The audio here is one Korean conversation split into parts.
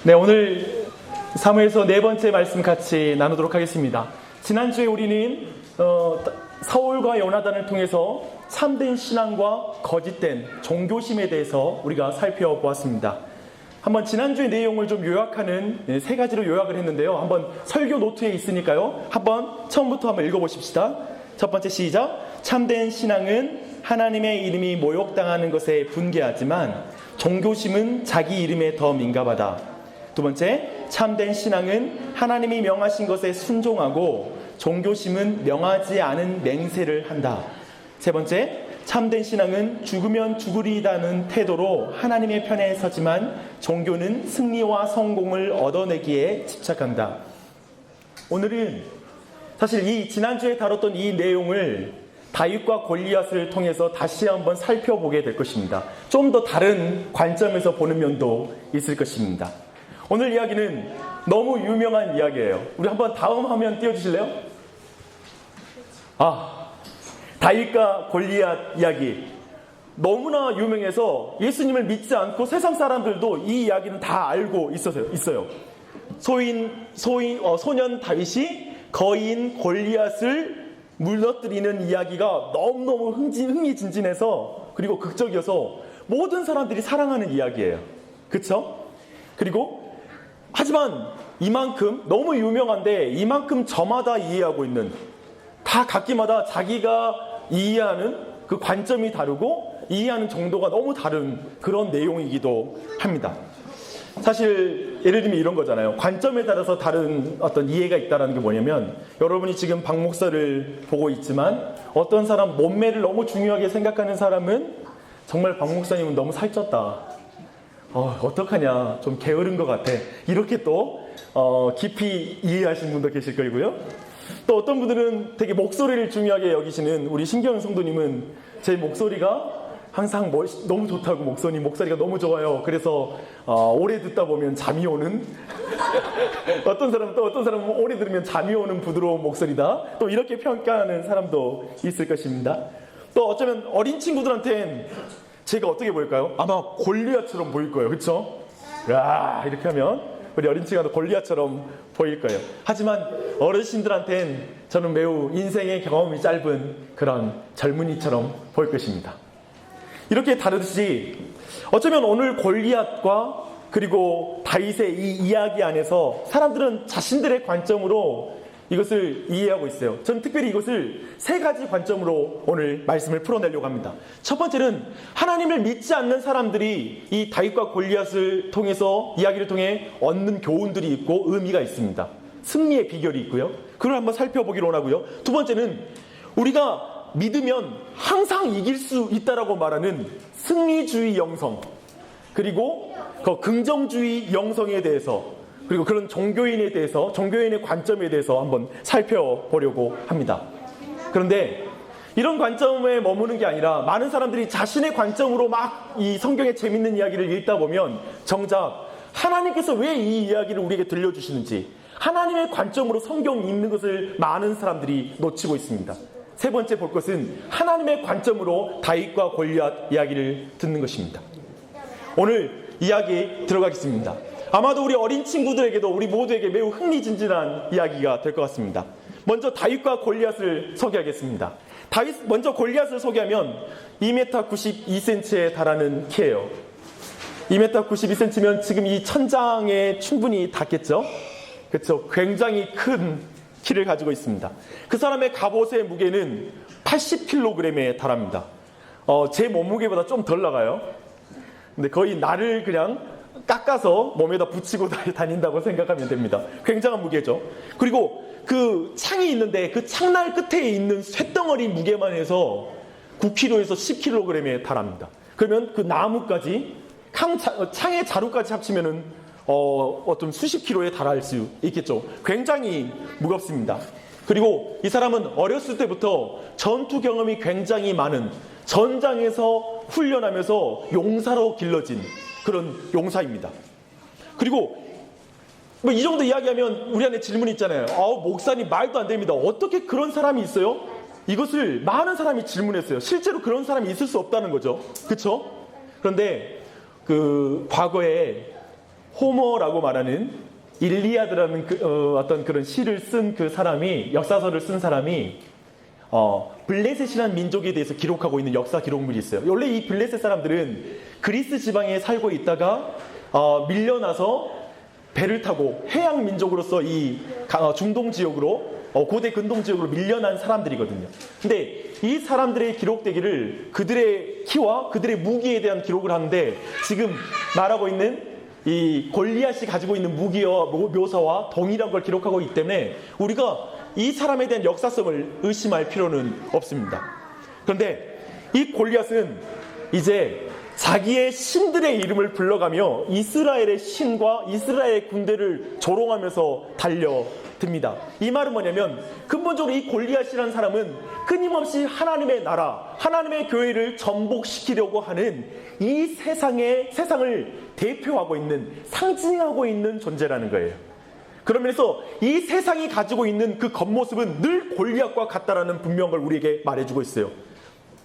네, 오늘 사무엘서 네 번째 말씀 같이 나누도록 하겠습니다. 지난주에 우리는 사울과 요나단을 통해서 참된 신앙과 거짓된 종교심에 대해서 우리가 살펴보았습니다. 한번 지난주의 내용을 좀 요약하는 세 가지로 요약을 했는데요. 한번 설교 노트에 있으니까요. 한번 처음부터 한번 읽어보십시다. 첫 번째 시작. 참된 신앙은 하나님의 이름이 모욕당하는 것에 분개하지만 종교심은 자기 이름에 더 민감하다. 두 번째, 참된 신앙은 하나님이 명하신 것에 순종하고 종교심은 명하지 않은 맹세를 한다. 세 번째, 참된 신앙은 죽으면 죽으리다는 태도로 하나님의 편에 서지만 종교는 승리와 성공을 얻어내기에 집착한다. 오늘은 사실 이 지난주에 다뤘던 이 내용을 다윗과 골리앗을 통해서 다시 한번 살펴보게 될 것입니다. 좀 더 다른 관점에서 보는 면도 있을 것입니다. 오늘 이야기는 너무 유명한 이야기예요. 우리 한번 다음 화면 띄워주실래요? 다윗과 골리앗 이야기. 너무나 유명해서 예수님을 믿지 않고 세상 사람들도 이 이야기는 다 알고 있어요. 소년 다윗이 거인 골리앗을 무너뜨리는 이야기가 너무너무 흥미진진해서 그리고 극적이어서 모든 사람들이 사랑하는 이야기예요. 그쵸? 그리고 하지만 이만큼 너무 유명한데 이만큼 저마다 이해하고 있는, 다 각기마다 자기가 이해하는 그 관점이 다르고 이해하는 정도가 너무 다른 그런 내용이기도 합니다. 사실 예를 들면 이런 거잖아요. 관점에 따라서 다른 어떤 이해가 있다는 게 뭐냐면, 여러분이 지금 박 목사를 보고 있지만 어떤 사람 몸매를 너무 중요하게 생각하는 사람은 정말 박 목사님은 너무 살쪘다, 어떡하냐, 좀 게으른 것 같아, 이렇게 또 깊이 이해하시는 분도 계실 거고요. 또 어떤 분들은 되게 목소리를 중요하게 여기시는 우리 신경 성도님은 제 목소리가 항상 너무 좋다고, 목소리가 너무 좋아요, 그래서 오래 듣다 보면 잠이 오는 어떤 사람은 오래 들으면 잠이 오는 부드러운 목소리다, 또 이렇게 평가하는 사람도 있을 것입니다. 또 어쩌면 어린 친구들한테는 제가 어떻게 보일까요? 아마 골리앗처럼 보일 거예요. 그렇죠? 이렇게 하면 우리 어린 친구도 골리앗처럼 보일 거예요. 하지만 어르신들한테는 저는 매우 인생의 경험이 짧은 그런 젊은이처럼 보일 것입니다. 이렇게 다르듯이 어쩌면 오늘 골리앗과 그리고 다윗의 이 이야기 안에서 사람들은 자신들의 관점으로 이것을 이해하고 있어요. 저는 특별히 이것을 세 가지 관점으로 오늘 말씀을 풀어내려고 합니다. 첫 번째는 하나님을 믿지 않는 사람들이 이 다윗과 골리앗을 통해서, 이야기를 통해 얻는 교훈들이 있고 의미가 있습니다. 승리의 비결이 있고요. 그걸 한번 살펴보기로 하고요. 두 번째는 우리가 믿으면 항상 이길 수 있다라고 말하는 승리주의 영성, 그리고 그 긍정주의 영성에 대해서, 그리고 그런 종교인에 대해서, 종교인의 관점에 대해서 한번 살펴보려고 합니다. 그런데 이런 관점에 머무는 게 아니라 많은 사람들이 자신의 관점으로 막 이 성경의 재밌는 이야기를 읽다 보면 정작 하나님께서 왜 이 이야기를 우리에게 들려주시는지, 하나님의 관점으로 성경 읽는 것을 많은 사람들이 놓치고 있습니다. 세 번째 볼 것은 하나님의 관점으로 다윗과 골리앗 이야기를 듣는 것입니다. 오늘 이야기 들어가겠습니다. 아마도 우리 어린 친구들에게도 우리 모두에게 매우 흥미진진한 이야기가 될 것 같습니다. 먼저 다윗과 골리앗을 소개하겠습니다. 먼저 골리앗을 소개하면 2m 92cm에 달하는 키예요. 2m 92cm면 지금 이 천장에 충분히 닿겠죠? 그렇죠? 굉장히 큰 키를 가지고 있습니다. 그 사람의 갑옷의 무게는 80kg에 달합니다. 제 몸무게보다 좀 덜 나가요. 근데 거의 나를 그냥 깎아서 몸에다 붙이고 다닌다고 생각하면 됩니다. 굉장한 무게죠. 그리고 그 창이 있는데 그 창날 끝에 있는 쇳덩어리 무게만 해서 9kg에서 10kg에 달합니다. 그러면 그 나무까지, 창의 자루까지 합치면은 어떤 수십 킬로에 달할 수 있겠죠. 굉장히 무겁습니다. 그리고 이 사람은 어렸을 때부터 전투 경험이 굉장히 많은, 전장에서 훈련하면서 용사로 길러진 그런 용사입니다. 그리고 이 정도 이야기하면 우리 안에 질문이 있잖아요. 목사님 말도 안 됩니다. 어떻게 그런 사람이 있어요? 이것을 많은 사람이 질문했어요. 실제로 그런 사람이 있을 수 없다는 거죠. 그렇죠? 그런데 그 과거에 호머라고 말하는 일리아드라는 어떤 그런 시를 쓴 그 사람이, 역사서를 쓴 사람이 블레셋이라는 민족에 대해서 기록하고 있는 역사 기록물이 있어요. 원래 이 블레셋 사람들은 그리스 지방에 살고 있다가 밀려나서 배를 타고 해양 민족으로서 이 중동 지역으로, 고대 근동 지역으로 밀려난 사람들이거든요. 근데 이 사람들의 기록되기를 그들의 키와 그들의 무기에 대한 기록을 하는데, 지금 말하고 있는 이 골리앗이 가지고 있는 무기와 묘사와 동일한 걸 기록하고 있기 때문에 우리가 이 사람에 대한 역사성을 의심할 필요는 없습니다. 그런데 이 골리앗은 이제 자기의 신들의 이름을 불러가며 이스라엘의 신과 이스라엘의 군대를 조롱하면서 달려듭니다. 이 말은 뭐냐면, 근본적으로 이 골리앗이라는 사람은 끊임없이 하나님의 나라, 하나님의 교회를 전복시키려고 하는 이 세상을 대표하고 있는, 상징하고 있는 존재라는 거예요. 그러면서 이 세상이 가지고 있는 그 겉모습은 늘 골리앗과 같다라는 분명한 걸 우리에게 말해주고 있어요.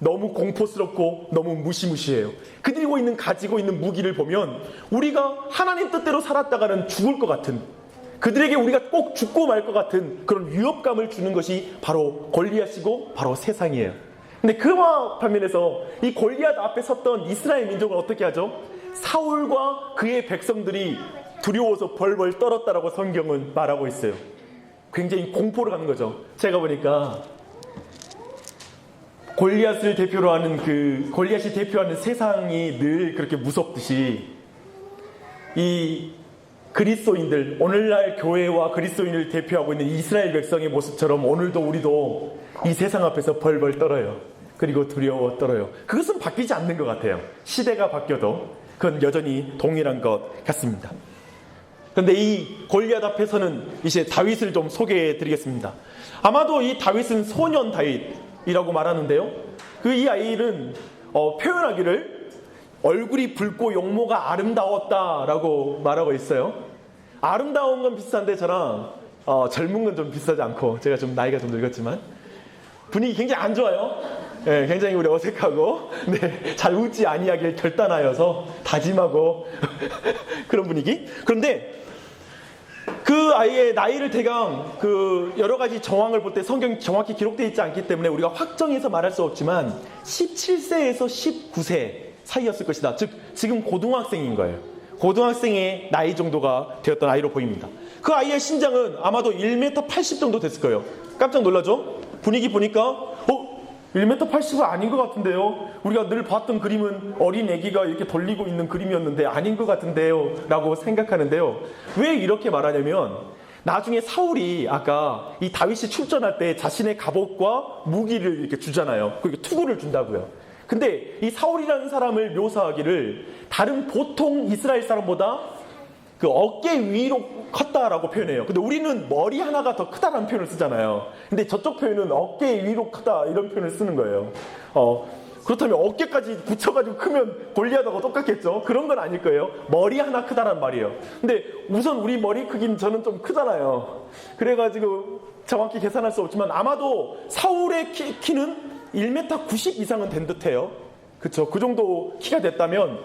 너무 공포스럽고 너무 무시무시해요. 그들이 가지고 있는 무기를 보면 우리가 하나님 뜻대로 살았다가는 죽을 것 같은, 그들에게 우리가 꼭 죽고 말 것 같은 그런 위협감을 주는 것이 바로 골리앗이고 바로 세상이에요. 근데 그 반면에서 이 골리앗 앞에 섰던 이스라엘 민족은 어떻게 하죠? 사울과 그의 백성들이 두려워서 벌벌 떨었다라고 성경은 말하고 있어요. 굉장히 공포를 하는 거죠. 제가 보니까 골리앗을 대표로 하는 골리앗이 대표하는 세상이 늘 그렇게 무섭듯이, 이 그리스도인들, 오늘날 교회와 그리스도인을 대표하고 있는 이스라엘 백성의 모습처럼 오늘도 우리도 이 세상 앞에서 벌벌 떨어요. 그리고 두려워 떨어요. 그것은 바뀌지 않는 것 같아요. 시대가 바뀌어도 그건 여전히 동일한 것 같습니다. 그런데 이 골리앗 앞에서는 이제 다윗을 좀 소개해 드리겠습니다. 아마도 이 다윗은 소년 다윗이라고 말하는데요. 이 아이는 표현하기를 얼굴이 붉고 용모가 아름다웠다라고 말하고 있어요. 아름다운 건 비슷한데 저랑 젊은 건 좀 비슷하지 않고, 제가 좀 나이가 좀 늙었지만 분위기 굉장히 안 좋아요. 네, 굉장히 우리 어색하고, 네, 잘 웃지 아니하길 결단하여서 다짐하고 그런 분위기. 그런데 그 아이의 나이를 대강 여러 가지 정황을 볼 때 성경이 정확히 기록되어 있지 않기 때문에 우리가 확정해서 말할 수 없지만 17세에서 19세 사이였을 것이다. 즉 지금 고등학생인 거예요. 고등학생의 나이 정도가 되었던 아이로 보입니다. 그 아이의 신장은 아마도 1m 80 정도 됐을 거예요. 깜짝 놀라죠? 분위기 보니까 1m 80은 아닌 것 같은데요. 우리가 늘 봤던 그림은 어린 애기가 이렇게 돌리고 있는 그림이었는데 아닌 것 같은데요 라고 생각하는데요. 왜 이렇게 말하냐면, 나중에 사울이 아까 이 다윗이 출전할 때 자신의 갑옷과 무기를 이렇게 주잖아요. 그리고 투구를 준다고요. 근데 이 사울이라는 사람을 묘사하기를 다른 보통 이스라엘 사람보다 어깨 위로 컸다라고 표현해요. 근데 우리는 머리 하나가 더 크다라는 표현을 쓰잖아요. 근데 저쪽 표현은 어깨 위로 크다 이런 표현을 쓰는 거예요. 그렇다면 어깨까지 붙여가지고 크면 골리앗하고 똑같겠죠? 그런 건 아닐 거예요. 머리 하나 크다란 말이에요. 근데 우선 우리 머리 크기는 저는 좀 크잖아요. 그래가지고 정확히 계산할 수 없지만 아마도 사울의 키는 1m 90 이상은 된 듯해요. 그쵸? 그 정도 키가 됐다면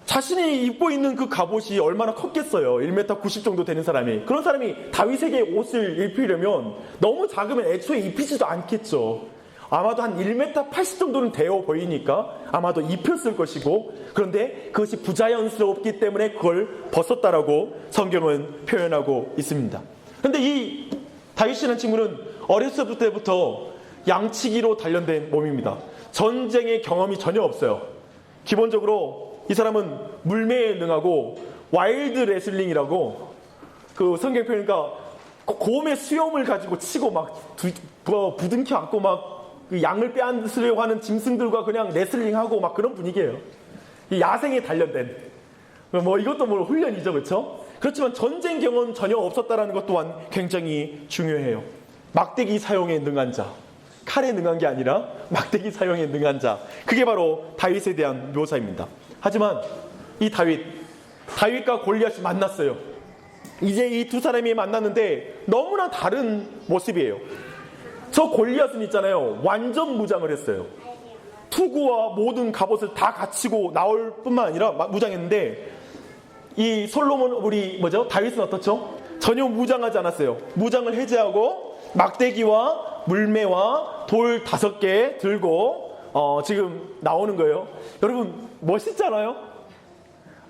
자신이 입고 있는 그 갑옷이 얼마나 컸겠어요. 1m 90 정도 되는 사람이. 그런 사람이 다윗에게 옷을 입히려면 너무 작으면 애초에 입히지도 않겠죠. 아마도 한 1m 80 정도는 되어 보이니까 아마도 입혔을 것이고, 그런데 그것이 부자연스럽기 때문에 그걸 벗었다라고 성경은 표현하고 있습니다. 그런데 이 다윗이라는 친구는 어렸을 때부터 양치기로 단련된 몸입니다. 전쟁의 경험이 전혀 없어요. 기본적으로 이 사람은 물매에 능하고 와일드 레슬링이라고 성경 표현이니까 곰의 수염을 가지고 치고 막 부둥켜 안고 막 양을 빼앗으려고 하는 짐승들과 그냥 레슬링하고 막 그런 분위기예요. 이 야생에 단련된 이것도 훈련이죠, 그렇죠? 그렇지만 전쟁 경험 전혀 없었다라는 것 또한 굉장히 중요해요. 막대기 사용에 능한 자, 칼에 능한 게 아니라 막대기 사용에 능한 자, 그게 바로 다윗에 대한 묘사입니다. 하지만 이 다윗과 골리앗이 만났어요. 이제 이 두 사람이 만났는데 너무나 다른 모습이에요. 저 골리앗은 있잖아요, 완전 무장을 했어요. 투구와 모든 갑옷을 다 갖추고 나올 뿐만 아니라 무장했는데, 이 솔로몬 우리 다윗은 어떻죠? 전혀 무장하지 않았어요. 무장을 해제하고 막대기와 물매와 돌 5개 들고 지금 나오는 거예요. 여러분 멋있잖아요?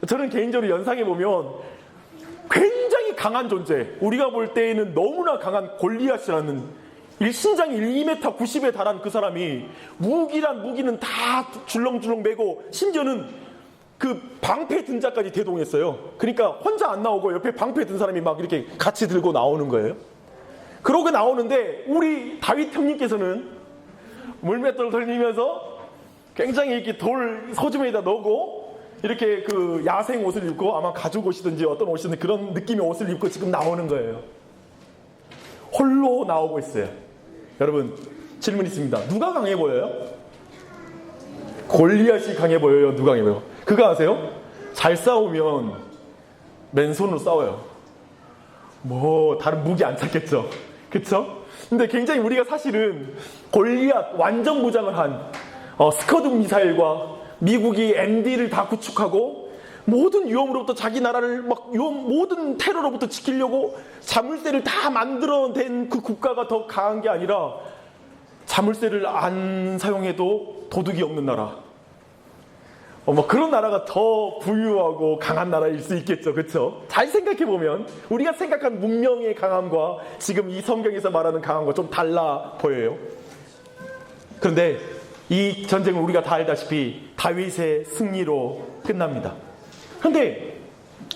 저는 개인적으로 연상해 보면 굉장히 강한 존재, 우리가 볼 때에는 너무나 강한 골리앗이라는 신장이 2m 90에 달한 그 사람이 무기는 다 줄렁줄렁 메고 심지어는 그 방패 든 자까지 대동했어요. 그러니까 혼자 안 나오고 옆에 방패 든 사람이 막 이렇게 같이 들고 나오는 거예요. 그러고 나오는데 우리 다윗 형님께서는 물맷돌 돌리면서 굉장히 이렇게 돌 소주머니에다 넣고 이렇게 그 야생 옷을 입고 아마 가죽 옷이든지 어떤 옷이든 그런 느낌의 옷을 입고 지금 나오는 거예요. 홀로 나오고 있어요. 여러분 질문 있습니다. 누가 강해 보여요? 골리앗이 강해 보여요? 누가 강해 보여요? 그거 아세요? 잘 싸우면 맨손으로 싸워요. 뭐 다른 무기 안 찾겠죠. 그쵸? 근데 굉장히 우리가 사실은 골리앗 완전 무장을 한 스커드 미사일과 미국이 MD를 다 구축하고 모든 위험으로부터 자기 나라를 모든 테러로부터 지키려고 자물쇠를 다 만들어낸 그 국가가 더 강한 게 아니라 자물쇠를 안 사용해도 도둑이 없는 나라. 그런 나라가 더 부유하고 강한 나라일 수 있겠죠. 그렇죠? 잘 생각해보면 우리가 생각한 문명의 강함과 지금 이 성경에서 말하는 강함과 좀 달라 보여요. 그런데 이 전쟁은 우리가 다 알다시피 다윗의 승리로 끝납니다. 그런데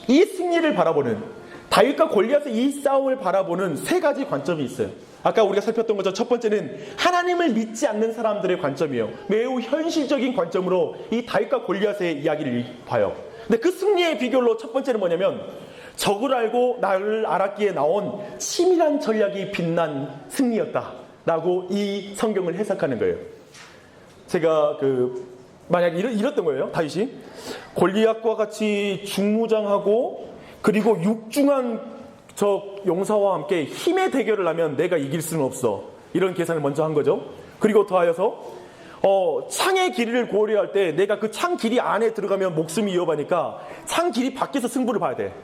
이 승리를 바라보는, 다윗과 골리앗의 이 싸움을 바라보는 3가지 관점이 있어요. 아까 우리가 살폈던 것처럼 첫 번째는 하나님을 믿지 않는 사람들의 관점이에요. 매우 현실적인 관점으로 이 다윗과 골리앗의 이야기를 봐요. 근데 그 승리의 비결로 첫 번째는 뭐냐면 적을 알고 나를 알았기에 나온 치밀한 전략이 빛난 승리였다라고 이 성경을 해석하는 거예요. 제가 만약에 이랬던 거예요. 다윗이 골리앗과 같이 중무장하고 그리고 육중한 저 용사와 함께 힘의 대결을 하면 내가 이길 수는 없어. 이런 계산을 먼저 한 거죠. 그리고 더하여서 창의 길이를 고려할 때 내가 그 창 길이 안에 들어가면 목숨이 위험하니까 창 길이 밖에서 승부를 봐야 돼.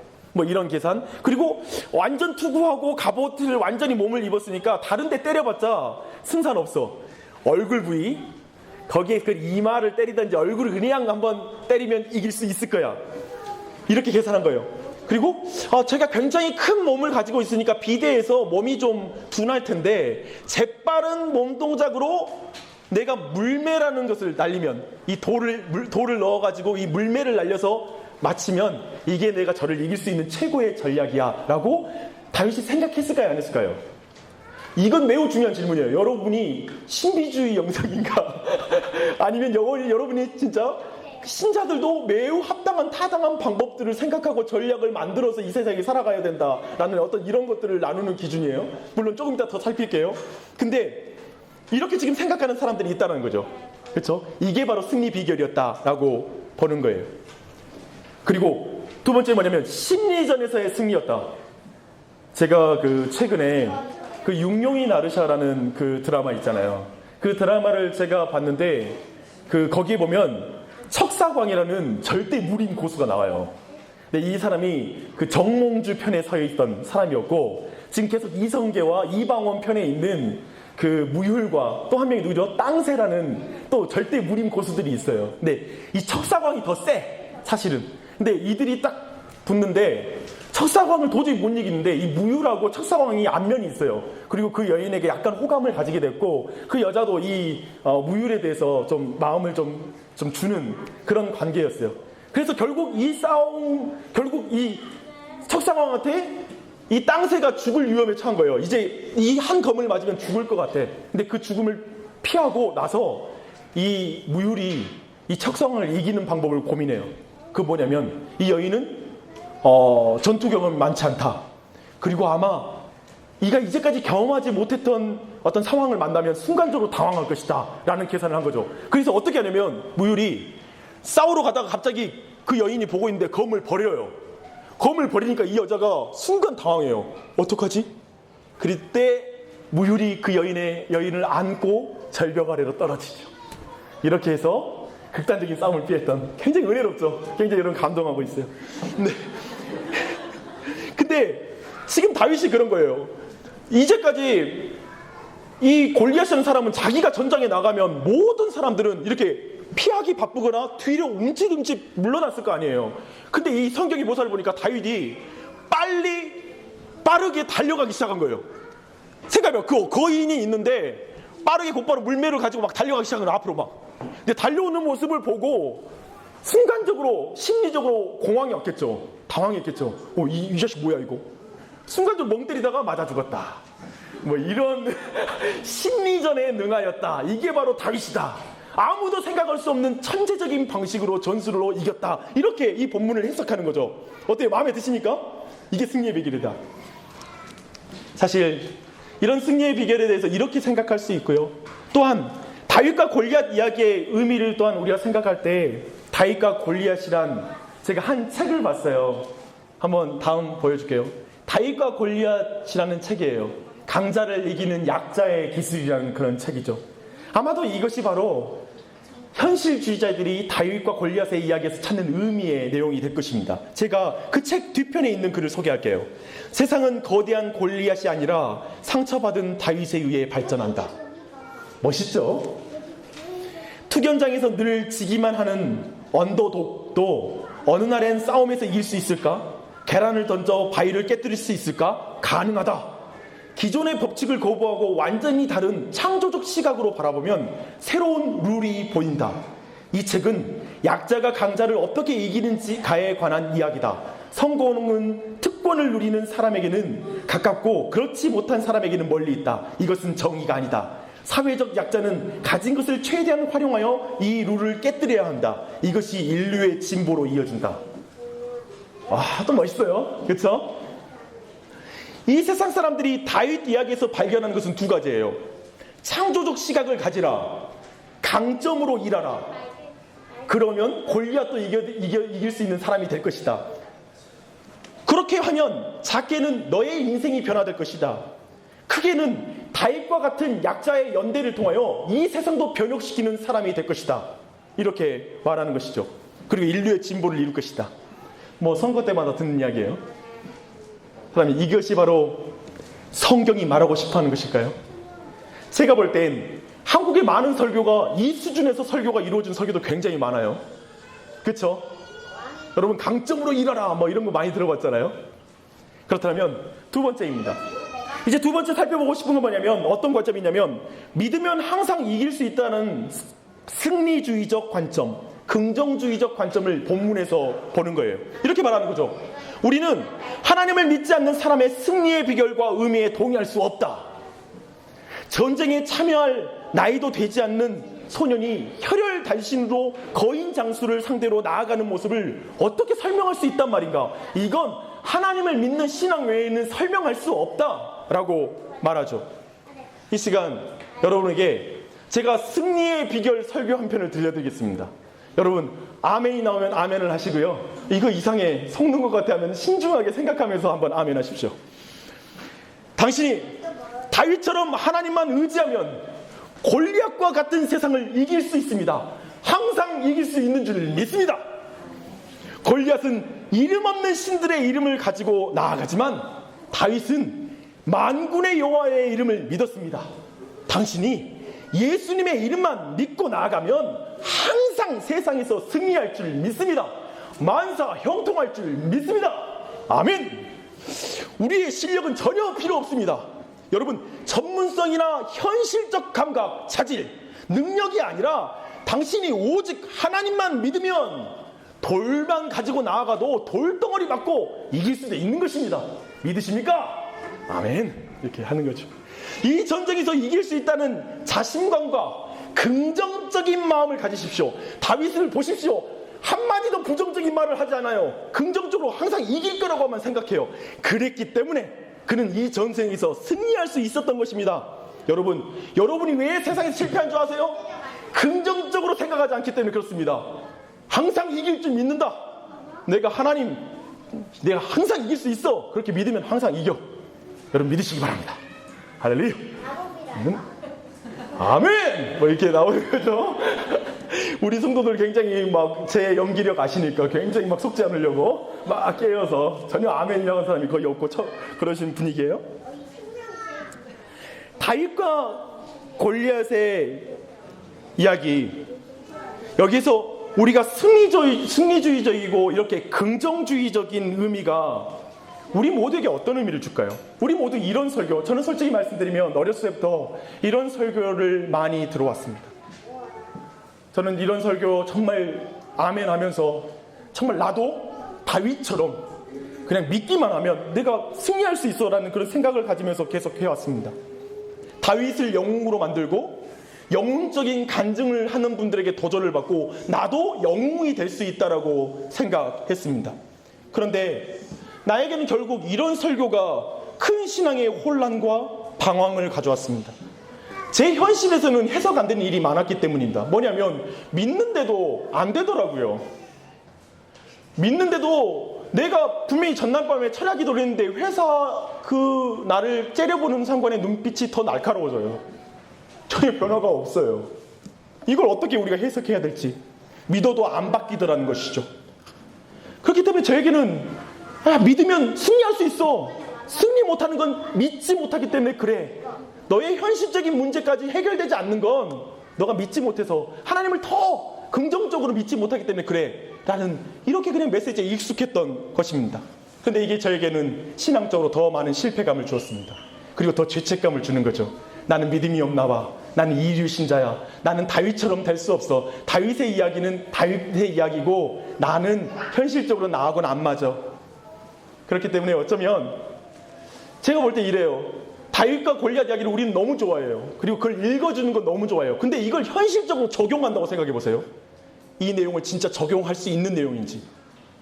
이런 계산. 그리고 완전 투구하고 갑옷을 완전히 몸을 입었으니까 다른 데 때려봤자 승산 없어. 얼굴 부위, 거기에 그 이마를 때리든지 얼굴을 그냥 한번 때리면 이길 수 있을 거야. 이렇게 계산한 거예요. 그리고 제가 굉장히 큰 몸을 가지고 있으니까 비대해서 몸이 좀 둔할 텐데 재빠른 몸 동작으로 내가 물매라는 것을 날리면 이 돌을 넣어가지고 이 물매를 날려서 맞히면 이게 내가 저를 이길 수 있는 최고의 전략이야 라고 다윗이 생각했을까요? 안 했을까요? 이건 매우 중요한 질문이에요. 여러분이 신비주의 영성인가? 아니면 여러분이 진짜 신자들도 매우 합당한 타당한 방법들을 생각하고 전략을 만들어서 이 세상에 살아가야 된다라는 어떤 이런 것들을 나누는 기준이에요. 물론 조금 이따 더 살필게요. 근데 이렇게 지금 생각하는 사람들이 있다는 거죠. 그렇죠? 이게 바로 승리 비결이었다라고 보는 거예요. 그리고 두 번째 뭐냐면 심리전에서의 승리였다. 제가 최근에 육룡이 나르샤라는 그 드라마 있잖아요. 그 드라마를 제가 봤는데 거기에 보면 척사광이라는 절대 무림 고수가 나와요. 근데 이 사람이 정몽주 편에 서 있던 사람이었고 지금 계속 이성계와 이방원 편에 있는 무율과 또 한 명이 누구죠? 땅새라는 또 절대 무림 고수들이 있어요. 근데 이 척사광이 더 세, 사실은. 근데 이들이 딱 붙는데 척사광을 도저히 못 이기는데 이 무율하고 척사광이 안면이 있어요. 그리고 그 여인에게 약간 호감을 가지게 됐고 그 여자도 이 무율에 대해서 좀 마음을 좀 주는 그런 관계였어요. 그래서 결국 이 싸움, 결국 이 척사광한테 이 땅새가 죽을 위험에 처한 거예요. 이제 이 한 검을 맞으면 죽을 것 같아. 근데 그 죽음을 피하고 나서 이 무율이 이 척사광을 이기는 방법을 고민해요. 그 뭐냐면 이 여인은 전투 경험이 많지 않다. 그리고 아마 이가 이제까지 경험하지 못했던 어떤 상황을 만나면 순간적으로 당황할 것이다 라는 계산을 한 거죠. 그래서 어떻게 하냐면 무율이 싸우러 가다가 갑자기 그 여인이 보고 있는데 검을 버려요. 검을 버리니까 이 여자가 순간 당황해요. 어떡하지? 그럴 때 무율이 그 여인을 안고 절벽 아래로 떨어지죠. 이렇게 해서 극단적인 싸움을 피했던, 굉장히 은혜롭죠. 굉장히 여러분 감동하고 있어요. 네. 그런데 지금 다윗이 그런 거예요. 이제까지 이 골리앗이라는 사람은 자기가 전장에 나가면 모든 사람들은 이렇게 피하기 바쁘거나 뒤로 움찔움찔 물러났을 거 아니에요. 근데 이 성경의 모사를 보니까 다윗이 빠르게 달려가기 시작한 거예요. 생각해봐요. 그 거인이 있는데 빠르게 곧바로 물매를 가지고 막 달려가기 시작한 거예요. 앞으로 막. 근데 달려오는 모습을 보고 순간적으로 심리적으로 공황이 왔겠죠. 당황했겠죠. 이 자식 뭐야 이거. 순간적으로 멍 때리다가 맞아 죽었다. 뭐 이런 심리전에 능하였다. 이게 바로 다윗이다. 아무도 생각할 수 없는 천재적인 방식으로 전술로 이겼다. 이렇게 이 본문을 해석하는 거죠. 어때요? 마음에 드십니까? 이게 승리의 비결이다. 사실 이런 승리의 비결에 대해서 이렇게 생각할 수 있고요. 또한 다윗과 골리앗 이야기의 의미를 또한 우리가 생각할 때 다윗과 골리앗이란 제가 한 책을 봤어요. 한번 다음 보여줄게요. 다윗과 골리앗이라는 책이에요. 강자를 이기는 약자의 기술이라는 그런 책이죠. 아마도 이것이 바로 현실주의자들이 다윗과 골리앗의 이야기에서 찾는 의미의 내용이 될 것입니다. 제가 그 책 뒤편에 있는 글을 소개할게요. 세상은 거대한 골리앗이 아니라 상처받은 다윗에 의해 발전한다. 멋있죠? 투견장에서 늘 지기만 하는 언더독도 어느 날엔 싸움에서 이길 수 있을까? 계란을 던져 바위를 깨뜨릴 수 있을까? 가능하다. 기존의 법칙을 거부하고 완전히 다른 창조적 시각으로 바라보면 새로운 룰이 보인다. 이 책은 약자가 강자를 어떻게 이기는지가에 관한 이야기다. 성공은 특권을 누리는 사람에게는 가깝고 그렇지 못한 사람에게는 멀리 있다. 이것은 정의가 아니다. 사회적 약자는 가진 것을 최대한 활용하여 이 룰을 깨뜨려야 한다. 이것이 인류의 진보로 이어진다. 또 멋있어요. 그렇죠? 이 세상 사람들이 다윗 이야기에서 발견하는 것은 두 가지예요. 창조적 시각을 가지라. 강점으로 일하라. 그러면 골리앗도 이길 수 있는 사람이 될 것이다. 그렇게 하면 작게는 너의 인생이 변화될 것이다. 크게는 다윗과 같은 약자의 연대를 통하여 이 세상도 변혁시키는 사람이 될 것이다. 이렇게 말하는 것이죠. 그리고 인류의 진보를 이룰 것이다. 선거 때마다 듣는 이야기예요. 그러면 이것이 바로 성경이 말하고 싶어하는 것일까요? 제가 볼 땐 한국의 많은 설교가 이 수준에서 설교가 이루어진 설교도 굉장히 많아요. 그렇죠? 여러분 강점으로 일하라 이런 거 많이 들어봤잖아요. 그렇다면 두 번째입니다. 이제 두 번째 살펴보고 싶은 건 뭐냐면 어떤 관점이냐면 믿으면 항상 이길 수 있다는 승리주의적 관점, 긍정주의적 관점을 본문에서 보는 거예요. 이렇게 말하는 거죠. 우리는 하나님을 믿지 않는 사람의 승리의 비결과 의미에 동의할 수 없다. 전쟁에 참여할 나이도 되지 않는 소년이 혈혈단신으로 거인 장수를 상대로 나아가는 모습을 어떻게 설명할 수 있단 말인가? 이건 하나님을 믿는 신앙 외에는 설명할 수 없다라고 말하죠. 이 시간 여러분에게 제가 승리의 비결 설교 한 편을 들려드리겠습니다. 여러분 아멘이 나오면 아멘을 하시고요. 이거 이상해 속는 것 같아 하면 신중하게 생각하면서 한번 아멘 하십시오. 당신이 다윗처럼 하나님만 의지하면 골리앗과 같은 세상을 이길 수 있습니다. 항상 이길 수 있는 줄 믿습니다. 골리앗은 이름 없는 신들의 이름을 가지고 나아가지만 다윗은 만군의 여호와의 이름을 믿었습니다. 당신이 예수님의 이름만 믿고 나아가면 항상 세상에서 승리할 줄 믿습니다. 만사 형통할 줄 믿습니다. 아멘. 우리의 실력은 전혀 필요 없습니다. 여러분 전문성이나 현실적 감각, 자질, 능력이 아니라 당신이 오직 하나님만 믿으면 돌만 가지고 나아가도 돌덩어리 맞고 이길 수도 있는 것입니다. 믿으십니까? 아멘. 이렇게 하는 거죠. 이 전쟁에서 이길 수 있다는 자신감과 긍정적인 마음을 가지십시오. 다윗을 보십시오. 한마디도 부정적인 말을 하지 않아요. 긍정적으로 항상 이길 거라고만 생각해요. 그랬기 때문에 그는 이 전쟁에서 승리할 수 있었던 것입니다. 여러분이 왜 세상에서 실패한 줄 아세요? 긍정적으로 생각하지 않기 때문에 그렇습니다. 항상 이길 줄 믿는다. 내가 항상 이길 수 있어. 그렇게 믿으면 항상 이겨. 여러분 믿으시기 바랍니다. 할렐루야. 아멘. 이렇게 나오는 거죠. 우리 성도들 굉장히 막 제 연기력 아시니까 굉장히 막 속지 않으려고 막 깨어서 전혀 아멘이라는 사람이 거의 없고 그러신 분위기예요. 다윗과 골리앗의 이야기, 여기서 우리가 승리주의적이고 이렇게 긍정주의적인 의미가 우리 모두에게 어떤 의미를 줄까요? 우리 모두 이런 설교, 저는 솔직히 말씀드리면 어렸을 때부터 이런 설교를 많이 들어왔습니다. 저는 이런 설교 정말 아멘 하면서 정말 나도 다윗처럼 그냥 믿기만 하면 내가 승리할 수 있어 라는 그런 생각을 가지면서 계속 해왔습니다. 다윗을 영웅으로 만들고 영웅적인 간증을 하는 분들에게 도전을 받고 나도 영웅이 될 수 있다라고 생각했습니다. 그런데 나에게는 결국 이런 설교가 큰 신앙의 혼란과 방황을 가져왔습니다. 제 현실에서는 해석 안 되는 일이 많았기 때문입니다. 뭐냐면 믿는데도 안 되더라고요. 믿는데도 내가 분명히 전날밤에 철야 기도를 했는데 회사 그 나를 째려보는 상관의 눈빛이 더 날카로워져요. 전혀 변화가 없어요. 이걸 어떻게 우리가 해석해야 될지 믿어도 안 바뀌더라는 것이죠. 그렇기 때문에 저에게는 믿으면 승리할 수 있어. 승리 못하는 건 믿지 못하기 때문에 그래. 너의 현실적인 문제까지 해결되지 않는 건 너가 믿지 못해서 하나님을 더 긍정적으로 믿지 못하기 때문에 그래 라는 이렇게 그냥 메시지에 익숙했던 것입니다. 그런데 이게 저에게는 신앙적으로 더 많은 실패감을 주었습니다. 그리고 더 죄책감을 주는 거죠. 나는 믿음이 없나 봐. 나는 이류신자야. 나는 다윗처럼 될 수 없어. 다윗의 이야기는 다윗의 이야기고 나는 현실적으로 나하고는 안 맞아. 그렇기 때문에 어쩌면 제가 볼 때 이래요. 다윗과 골리앗 이야기를 우리는 너무 좋아해요. 그리고 그걸 읽어주는 건 너무 좋아해요. 근데 이걸 현실적으로 적용한다고 생각해 보세요. 이 내용을 진짜 적용할 수 있는 내용인지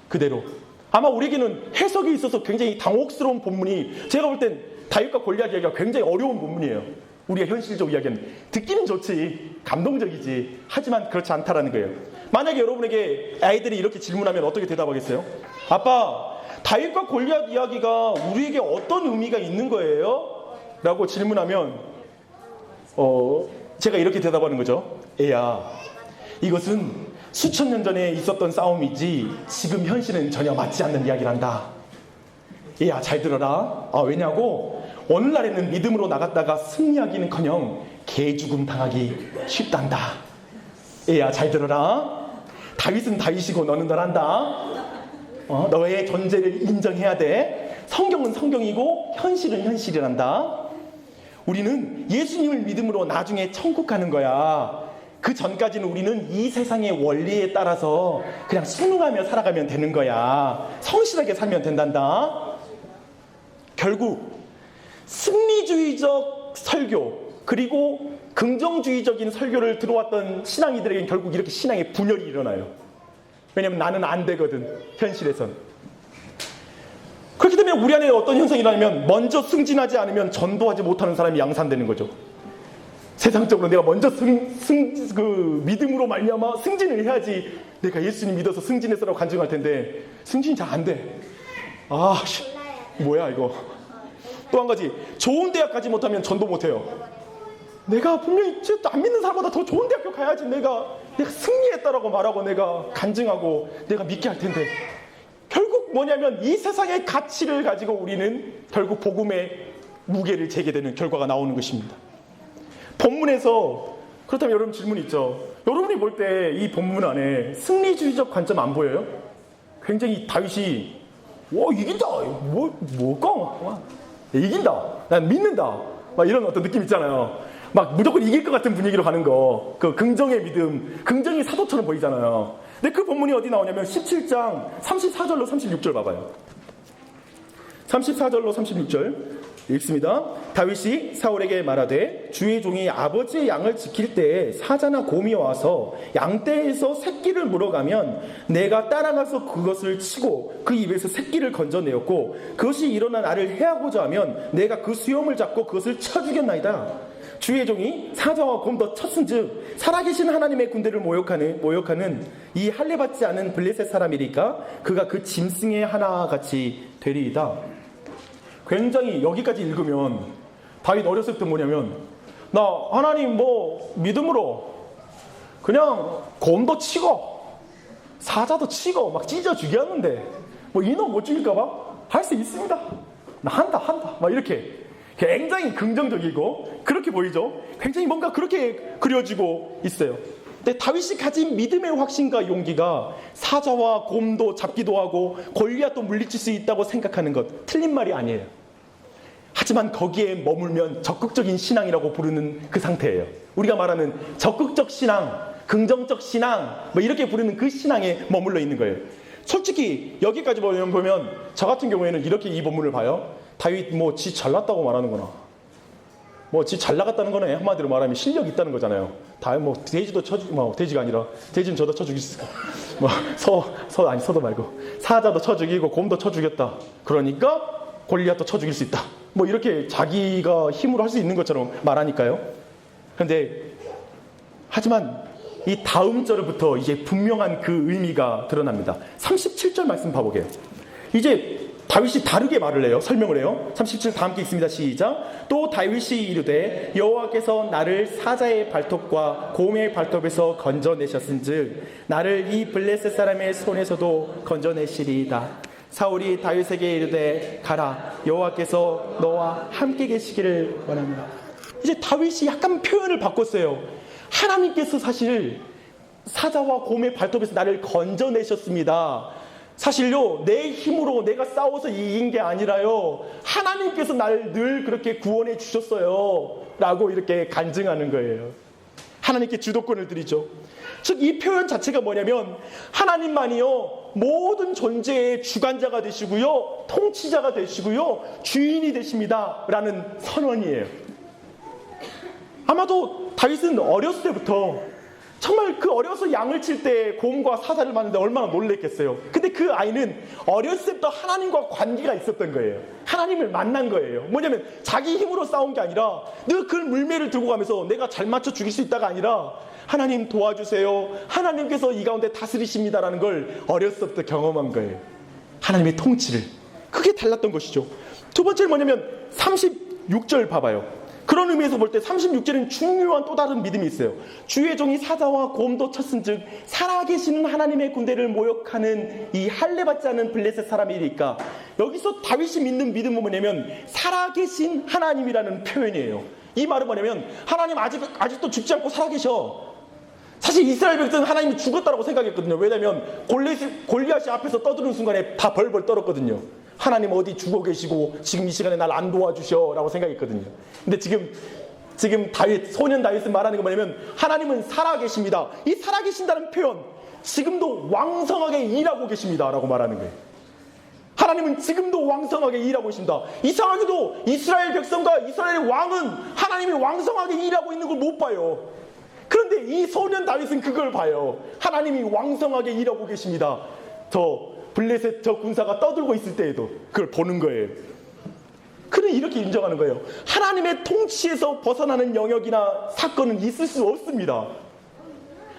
그대로. 아마 우리에게는 해석이 있어서 굉장히 당혹스러운 본문이, 제가 볼 땐 다윗과 골리앗 이야기가 굉장히 어려운 본문이에요. 우리가 현실적 이야기는 듣기는 좋지, 감동적이지, 하지만 그렇지 않다라는 거예요. 만약에 여러분에게 아이들이 이렇게 질문하면 어떻게 대답하겠어요? 아빠, 다윗과 골리앗 이야기가 우리에게 어떤 의미가 있는 거예요? 라고 질문하면 제가 이렇게 대답하는 거죠. 애야, 이것은 수천 년 전에 있었던 싸움이지 지금 현실은 전혀 맞지 않는 이야기란다. 얘야, 잘 들어라. 왜냐고? 오늘날에는 믿음으로 나갔다가 승리하기는커녕 개죽음 당하기 쉽단다. 얘야, 잘 들어라. 다윗은 다윗이고 너는 너란다. 너의 존재를 인정해야 돼. 성경은 성경이고 현실은 현실이란다. 우리는 예수님을 믿음으로 나중에 천국 가는 거야. 그 전까지는 우리는 이 세상의 원리에 따라서 그냥 순응하며 살아가면 되는 거야. 성실하게 살면 된단다. 결국 승리주의적 설교 그리고 긍정주의적인 설교를 들어왔던 신앙이들에게는 결국 이렇게 신앙의 분열이 일어나요. 왜냐면 나는 안 되거든, 현실에선. 그렇기 때문에 우리 안에 어떤 현상이 일어나면 먼저 승진하지 않으면 전도하지 못하는 사람이 양산되는 거죠. 세상적으로 내가 먼저 믿음으로 말미암아 승진을 해야지 내가 예수님 믿어서 승진했어라고 간증할 텐데 승진이 잘 안 돼. 뭐야 이거. 또 한 가지, 좋은 대학 가지 못하면 전도 못해요. 내가 분명히 안 믿는 사람보다 더 좋은 대학교 가야지 내가 승리했다라고 말하고 내가 간증하고 내가 믿게 할 텐데, 결국 뭐냐면 이 세상의 가치를 가지고 우리는 결국 복음의 무게를 재게 되는 결과가 나오는 것입니다. 본문에서, 그렇다면 여러분 질문 있죠. 여러분이 볼 때 이 본문 안에 승리주의적 관점 안 보여요? 굉장히 다윗이 이긴다, 뭐가 이긴다, 난 믿는다, 막 이런 어떤 느낌 있잖아요. 막 무조건 이길 것 같은 분위기로 가는 거, 그 긍정의 믿음, 긍정의 사도처럼 보이잖아요. 근데 그 본문이 어디 나오냐면 17장 34절로 36절 봐봐요. 34절로 36절 읽습니다. 다윗이 사울에게 말하되 주의 종이 아버지의 양을 지킬 때에 사자나 곰이 와서 양떼에서 새끼를 물어가면 내가 따라가서 그것을 치고 그 입에서 새끼를 건져내었고 그것이 일어나 나를 해하고자 하면 내가 그 수염을 잡고 그것을 쳐 죽였나이다. 주의 종이 사자와 곰 더 쳤은즉 살아계신 하나님의 군대를 모욕하는 이 할례받지 않은 블레셋 사람이니까 그가 그 짐승의 하나같이 되리이다. 굉장히 여기까지 읽으면 다윗 어렸을 때 뭐냐면 나 하나님 믿음으로 그냥 곰도 치고 사자도 치고 막 찢어 죽였는데 뭐 이놈 못 죽일까봐 할 수 있습니다. 나 한다 막 이렇게 굉장히 긍정적이고 그렇게 보이죠. 굉장히 뭔가 그렇게 그려지고 있어요. 근데 다윗이 가진 믿음의 확신과 용기가 사자와 곰도 잡기도 하고 골리앗도 물리칠 수 있다고 생각하는 것 틀린 말이 아니에요. 하지만 거기에 머물면 적극적인 신앙이라고 부르는 그 상태예요. 우리가 말하는 적극적 신앙, 긍정적 신앙 뭐 이렇게 부르는 그 신앙에 머물러 있는 거예요. 솔직히 여기까지 보면 저 같은 경우에는 이렇게 이 본문을 봐요. 다윗 뭐 지 잘났다고 말하는구나. 뭐 지 잘 나갔다는 거는 한마디로 말하면 실력이 있다는 거잖아요. 다 뭐 돼지도 돼지가 아니라 돼지는 저도 쳐 죽일 수 있고 서도 말고 사자도 쳐 죽이고 곰도 쳐 죽였다. 그러니까 골리앗도 쳐 죽일 수 있다. 뭐 이렇게 자기가 힘으로 할 수 있는 것처럼 말하니까요. 그런데 하지만 이 다음 절부터 이제 분명한 그 의미가 드러납니다. 37절 말씀 봐보게요. 이제 다윗이 다르게 말을 해요. 설명을 해요. 37절 다 함께 읽습니다. 시작. 또 다윗이 이르되 여호와께서 나를 사자의 발톱과 곰의 발톱에서 건져내셨은즉 나를 이 블레셋 사람의 손에서도 건져내시리이다. 사울이 다윗에게 이르되 가라 여호와께서 너와 함께 계시기를 원합니다. 이제 다윗이 약간 표현을 바꿨어요. 하나님께서 사실 사자와 곰의 발톱에서 나를 건져내셨습니다. 사실요 내 힘으로 내가 싸워서 이긴 게 아니라요 하나님께서 나를 늘 그렇게 구원해 주셨어요 라고 이렇게 간증하는 거예요. 하나님께 주도권을 드리죠. 즉 이 표현 자체가 뭐냐면 하나님만이요 모든 존재의 주관자가 되시고요 통치자가 되시고요 주인이 되십니다 라는 선언이에요. 아마도 다윗은 어렸을 때부터 정말 그 어려서 양을 칠 때 곰과 사자를 봤는데 얼마나 놀랬겠어요. 근데 그 아이는 어렸을 때부터 하나님과 관계가 있었던 거예요. 하나님을 만난 거예요. 뭐냐면 자기 힘으로 싸운 게 아니라 늘 그 물매를 들고 가면서 내가 잘 맞춰 죽일 수 있다가 아니라 하나님 도와주세요. 하나님께서 이 가운데 다스리십니다라는 걸 어렸을 때부터 경험한 거예요. 하나님의 통치를. 그게 달랐던 것이죠. 두 번째는 뭐냐면 36절 봐봐요. 그런 의미에서 볼 때 36절은 중요한 또 다른 믿음이 있어요. 주의 종이 사자와 곰도 쳤은즉 살아계시는 하나님의 군대를 모욕하는 이 할례받지 않은 블레셋 사람이니까 여기서 다윗이 믿는 믿음은 뭐냐면 살아계신 하나님이라는 표현이에요. 이 말은 뭐냐면 하나님 아직도 죽지 않고 살아계셔. 사실 이스라엘 백성은 하나님이 죽었다고 생각했거든요. 왜냐하면 골리앗이 앞에서 떠드는 순간에 다 벌벌 떨었거든요. 하나님 어디 죽어 계시고 지금 이 시간에 날 안 도와주셔 라고 생각했거든요. 근데 지금 소년 다윗은 말하는 게 뭐냐면 하나님은 살아계십니다. 이 살아계신다는 표현 지금도 왕성하게 일하고 계십니다 라고 말하는 거예요. 하나님은 지금도 왕성하게 일하고 계십니다. 이상하게도 이스라엘 백성과 이스라엘의 왕은 하나님이 왕성하게 일하고 있는 걸 못 봐요. 그런데 이 소년 다윗은 그걸 봐요. 하나님이 왕성하게 일하고 계십니다. 블레셋 저 군사가 떠들고 있을 때에도 그걸 보는 거예요. 그는 이렇게 인정하는 거예요. 하나님의 통치에서 벗어나는 영역이나 사건은 있을 수 없습니다.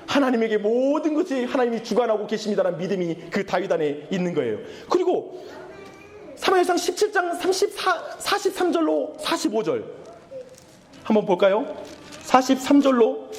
하나님에게 모든 것이 하나님이 주관하고 계십니다라는 믿음이 그 다윗 안에 있는 거예요. 그리고 사무엘상 17장 43절로 45절 한번 볼까요? 43절로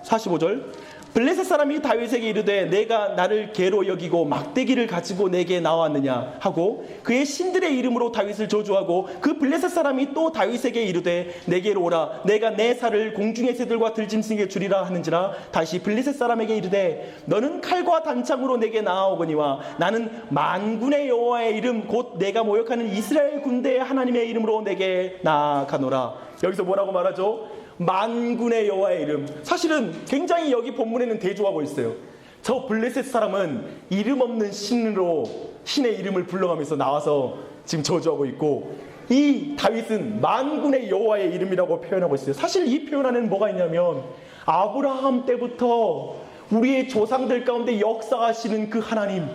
45절 블레셋 사람이 다윗에게 이르되 내가 나를 개로 여기고 막대기를 가지고 내게 나왔느냐 하고 그의 신들의 이름으로 다윗을 저주하고 그 블레셋 사람이 또 다윗에게 이르되 내게로 오라 내가 내 살을 공중의 새들과 들짐승에게 주리라 하는지라 다시 블레셋 사람에게 이르되 너는 칼과 단창으로 내게 나아오거니와 나는 만군의 여호와의 이름 곧 내가 모욕하는 이스라엘 군대의 하나님의 이름으로 내게 나아가노라. 여기서 뭐라고 말하죠? 만군의 여호와의 이름. 사실은 굉장히 여기 본문에는 대조하고 있어요. 저 블레셋 사람은 이름 없는 신의 이름을 불러가면서 나와서 지금 저주하고 있고 이 다윗은 만군의 여호와의 이름이라고 표현하고 있어요. 사실 이 표현 안에는 뭐가 있냐면 아브라함 때부터 우리의 조상들 가운데 역사하시는 그 하나님,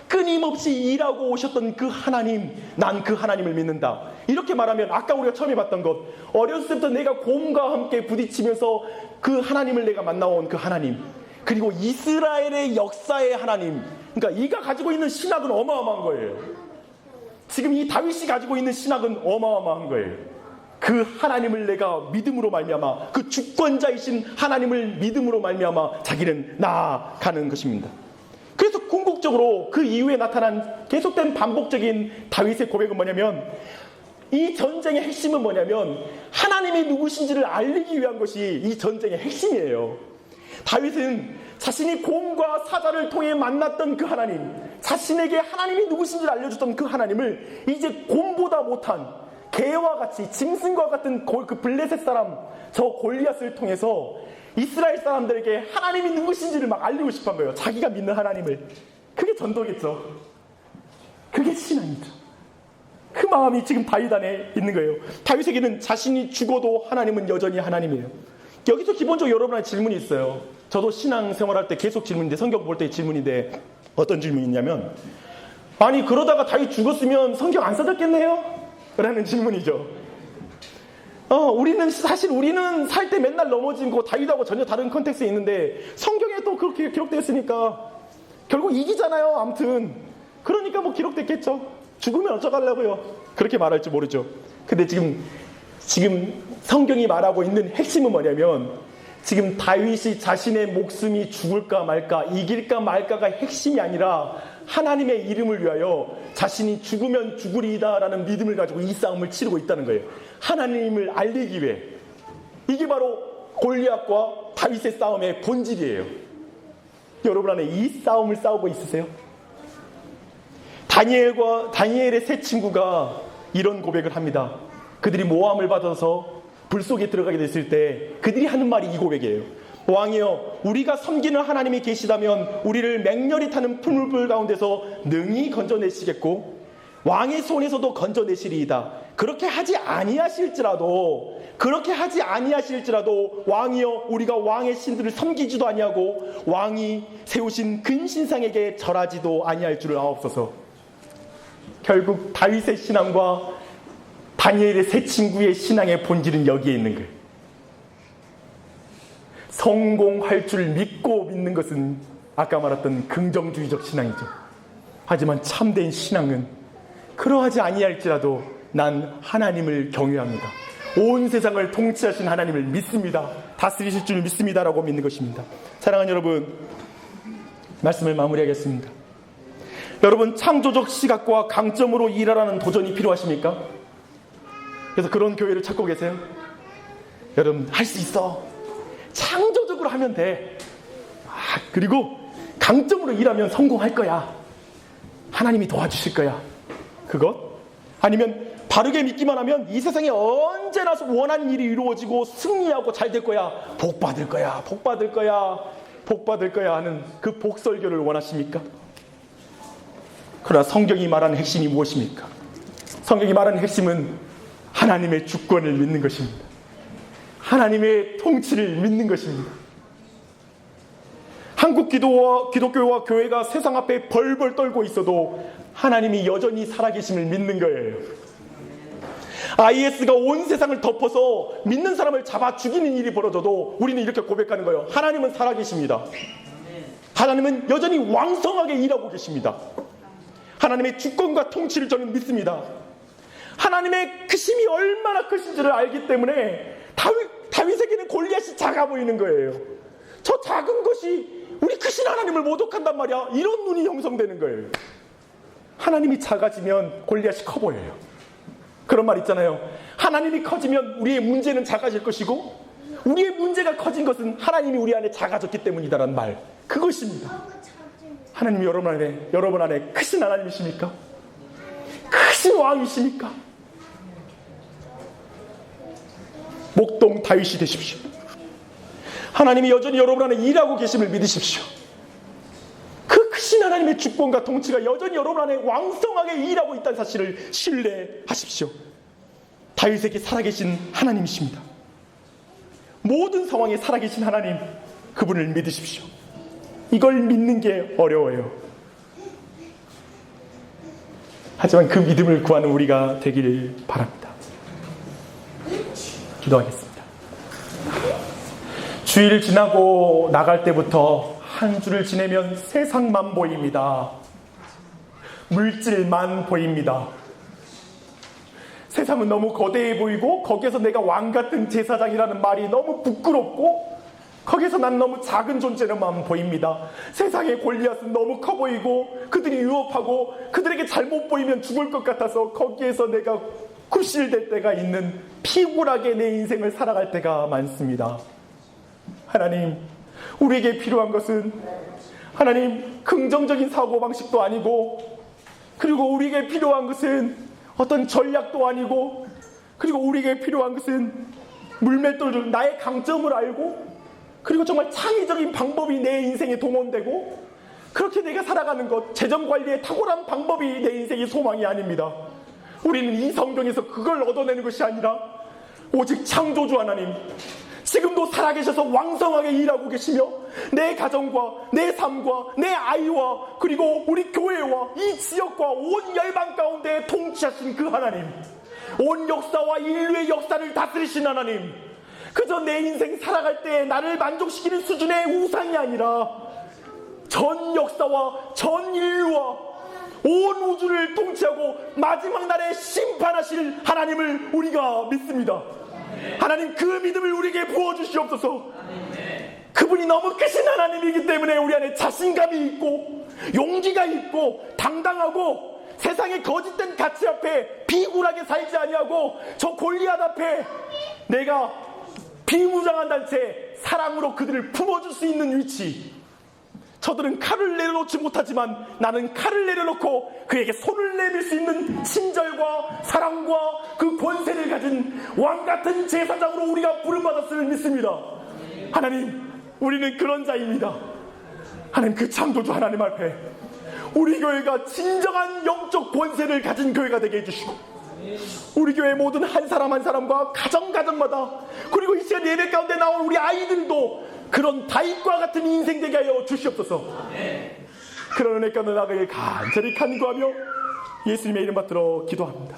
끊임없이 일하고 오셨던 그 하나님, 난 그 하나님을 믿는다. 이렇게 말하면 아까 우리가 처음에 봤던 것, 어렸을 때부터 내가 곰과 함께 부딪히면서 그 하나님을 내가 만나온 그 하나님, 그리고 이스라엘의 역사의 하나님, 그러니까 이가 가지고 있는 신학은 어마어마한 거예요. 지금 이 다윗이 가지고 있는 신학은 어마어마한 거예요. 그 하나님을 내가 믿음으로 말미암아, 그 주권자이신 하나님을 믿음으로 말미암아 자기는 나아가는 것입니다. 그래서 궁극적으로 그 이후에 나타난 계속된 반복적인 다윗의 고백은 뭐냐면, 이 전쟁의 핵심은 뭐냐면 하나님이 누구신지를 알리기 위한 것이 이 전쟁의 핵심이에요. 다윗은 자신이 곰과 사자를 통해 만났던 그 하나님, 자신에게 하나님이 누구신지를 알려줬던 그 하나님을 이제 곰보다 못한 개와 같이 짐승과 같은 그 블레셋 사람 저 골리앗을 통해서 이스라엘 사람들에게 하나님이 누구신지를 막 알리고 싶은 거예요. 자기가 믿는 하나님을. 그게 전도겠죠. 그게 신앙이죠. 그 마음이 지금 다윗 안에 있는 거예요. 다윗에게는 자신이 죽어도 하나님은 여전히 하나님이에요. 여기서 기본적으로 여러분한테 질문이 있어요. 저도 신앙생활할 때 계속 질문인데, 성경 볼 때 질문인데, 어떤 질문이 있냐면, 아니 그러다가 다윗 죽었으면 성경 안 써졌겠네요? 라는 질문이죠. 우리는 살 때 맨날 넘어지고 다윗하고 전혀 다른 컨텍스트에 있는데 성경에 또 그렇게 기록되었으니까 결국 이기잖아요. 아무튼 그러니까 뭐 기록됐겠죠. 죽으면 어쩌려고요? 그렇게 말할지 모르죠. 근데 지금 성경이 말하고 있는 핵심은 뭐냐면, 지금 다윗이 자신의 목숨이 죽을까 말까, 이길까 말까가 핵심이 아니라 하나님의 이름을 위하여 자신이 죽으면 죽으리이다라는 믿음을 가지고 이 싸움을 치르고 있다는 거예요. 하나님을 알리기 위해. 이게 바로 골리앗과 다윗의 싸움의 본질이에요. 여러분 안에 이 싸움을 싸우고 있으세요? 다니엘의 세 친구가 이런 고백을 합니다. 그들이 모함을 받아서 불 속에 들어가게 됐을 때 그들이 하는 말이 이 고백이에요. 왕이여, 우리가 섬기는 하나님이 계시다면 우리를 맹렬히 타는 풀물 가운데서 능히 건져내시겠고 왕의 손에서도 건져내시리이다. 그렇게 하지 아니하실지라도 왕이여, 우리가 왕의 신들을 섬기지도 아니하고 왕이 세우신 근신상에게 절하지도 아니할 줄을 아옵소서. 결국 다윗의 신앙과 다니엘의 세 친구의 신앙의 본질은 여기에 있는 거예요. 성공할 줄 믿고 믿는 것은 아까 말했던 긍정주의적 신앙이죠. 하지만 참된 신앙은 그러하지 아니할지라도 난 하나님을 경외합니다. 온 세상을 통치하신 하나님을 믿습니다. 다스리실 줄 믿습니다라고 믿는 것입니다. 사랑하는 여러분, 말씀을 마무리하겠습니다. 여러분, 창조적 시각과 강점으로 일하라는 도전이 필요하십니까? 그래서 그런 교회를 찾고 계세요? 여러분, 할 수 있어. 창조적으로 하면 돼. 그리고 강점으로 일하면 성공할 거야. 하나님이 도와주실 거야. 그것? 아니면 바르게 믿기만 하면 이 세상에 언제나 원하는 일이 이루어지고 승리하고 잘 될 거야. 복 받을 거야. 복 받을 거야. 복 받을 거야 하는 그 복설교를 원하십니까? 그러나 성경이 말하는 핵심이 무엇입니까? 성경이 말하는 핵심은 하나님의 주권을 믿는 것입니다. 하나님의 통치를 믿는 것입니다. 한국 기독교와 교회가 세상 앞에 벌벌 떨고 있어도 하나님이 여전히 살아계심을 믿는 거예요. IS가 온 세상을 덮어서 믿는 사람을 잡아 죽이는 일이 벌어져도 우리는 이렇게 고백하는 거예요. 하나님은 살아계십니다. 하나님은 여전히 왕성하게 일하고 계십니다. 하나님의 주권과 통치를 저는 믿습니다. 하나님의 크심이 얼마나 크신지를 알기 때문에 다윗에게는 골리앗이 작아 보이는 거예요. 저 작은 것이 우리 크신 하나님을 모독한단 말이야. 이런 눈이 형성되는 거예요. 하나님이 작아지면 골리앗이 커 보여요. 그런 말 있잖아요. 하나님이 커지면 우리의 문제는 작아질 것이고 우리의 문제가 커진 것은 하나님이 우리 안에 작아졌기 때문이다라는 말. 그것입니다. 하나님이 여러분 안에 크신 하나님이십니까? 크신 왕이십니까? 목동 다윗이 되십시오. 하나님이 여전히 여러분 안에 일하고 계심을 믿으십시오. 그 크신 하나님의 주권과 통치가 여전히 여러분 안에 왕성하게 일하고 있다는 사실을 신뢰하십시오. 다윗에게 살아계신 하나님이십니다. 모든 상황에 살아계신 하나님, 그분을 믿으십시오. 이걸 믿는 게 어려워요. 하지만 그 믿음을 구하는 우리가 되기를 바랍니다. 기도하겠습니다. 주일 지나고 나갈 때부터 한 주를 지내면 세상만 보입니다. 물질만 보입니다. 세상은 너무 거대해 보이고 거기에서 내가 왕 같은 제사장이라는 말이 너무 부끄럽고 거기에서 난 너무 작은 존재로만 보입니다. 세상의 골리앗은 너무 커 보이고 그들이 위협하고 그들에게 잘못 보이면 죽을 것 같아서 거기에서 내가 굽실될 때가 있는 피곤하게 내 인생을 살아갈 때가 많습니다. 하나님, 우리에게 필요한 것은 하나님 긍정적인 사고방식도 아니고 그리고 우리에게 필요한 것은 어떤 전략도 아니고 그리고 우리에게 필요한 것은 물맷돌 나의 강점을 알고 그리고 정말 창의적인 방법이 내 인생에 동원되고 그렇게 내가 살아가는 것, 재정관리에 탁월한 방법이 내 인생의 소망이 아닙니다. 우리는 이 성경에서 그걸 얻어내는 것이 아니라 오직 창조주 하나님, 지금도 살아계셔서 왕성하게 일하고 계시며 내 가정과 내 삶과 내 아이와 그리고 우리 교회와 이 지역과 온 열방 가운데 통치하신 그 하나님, 온 역사와 인류의 역사를 다스리신 하나님, 그저 내 인생 살아갈 때 나를 만족시키는 수준의 우상이 아니라 전 역사와 전 인류와 온 우주를 통치하고 마지막 날에 심판하실 하나님을 우리가 믿습니다. 하나님, 그 믿음을 우리에게 부어주시옵소서. 그분이 너무 크신 하나님이기 때문에 우리 안에 자신감이 있고 용기가 있고 당당하고 세상의 거짓된 가치 앞에 비굴하게 살지 아니하고 저 골리앗 앞에 내가 비무장한 채 사랑으로 그들을 품어줄 수 있는 위치. 저들은 칼을 내려놓지 못하지만 나는 칼을 내려놓고 그에게 손을 내밀 수 있는 친절과 사랑과 그 권세를 가진 왕같은 제사장으로 우리가 부름받았음을 믿습니다. 하나님, 우리는 그런 자입니다. 하나님, 그 창조주 하나님 앞에 우리 교회가 진정한 영적 권세를 가진 교회가 되게 해주시고 우리 교회 모든 한 사람 한 사람과 가정마다 그리고 이 시간 예배 가운데 나온 우리 아이들도 그런 다윗과 같은 인생 되게 하여 주시옵소서. 그런 은혜 가운데 나가길 간절히 간구하며 예수님의 이름 받들어 기도합니다.